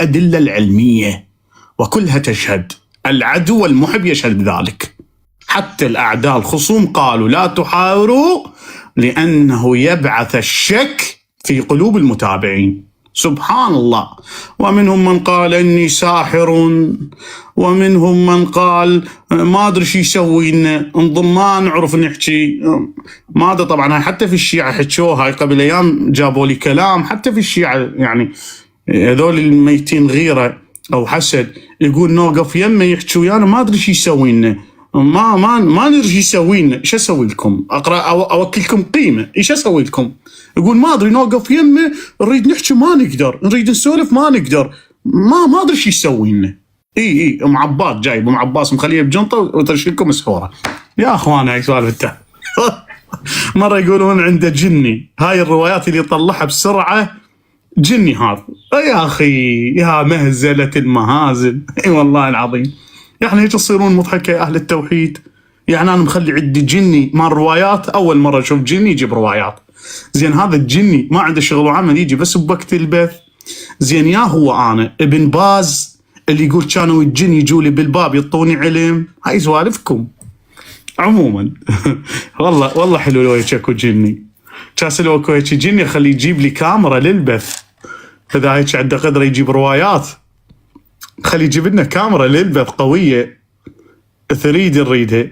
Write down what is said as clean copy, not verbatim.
الأدلة العلمية وكلها تشهد، العدو والمحب يشهد بذلك. حتى الأعداء الخصوم قالوا لا تحاوروا لأنه يبعث الشك في قلوب المتابعين. سبحان الله. ومنهم من قال إني ساحر، ومنهم من قال ما أدري شو يسوي لنا، انظم ما نعرف نحكي. ما أدري طبعا هاي حتى في الشيعة حكوها، هاي قبل أيام جابوا لي كلام حتى في الشيعة، يعني هذول الميتين غيرة أو حسد، يقول نوقف يمه يحكي ويانا ما أدري شو يسوي لنا، ما ندري شو يسوي لنا، ايش اسوي لكم؟ اقرا اوكلكم قيمه، ايش اسوي لكم؟ يقول ما ادري نوقف يمه، نريد نحكي ما نقدر، نريد نسولف ما نقدر، ما ادري شو يسوي لنا. اي ام عباس جايب، ام عباس مخليه بجنطه وترشيلكم مسحوره. يا اخوان هاي سوالف مره يقولون عنده جني، هاي الروايات اللي يطلعها بسرعه جني هذا. يا اخي يا مهزله المهازل. اي والله العظيم. يعني هيك تصيرون مضحكة يا أهل التوحيد؟ يعني أنا مخلي عندي جني مال روايات، أول مرة أشوف جني يجيب روايات. زين هذا الجني ما عنده شغل وعمل، يجي بس بوقت البث. زين يا هو أنا ابن باز اللي يقول كانوا الجن يجوا لي بالباب يعطوني علم. هاي سوالفكم. عموما والله حلو لو يشكو جني. كاس لو هيك جني خليه يجيب لي كاميرا للبث، إذا هيك عنده قدرة يجيب روايات خلي يجيب لنا كاميرا للبث قوية 3D نريدها.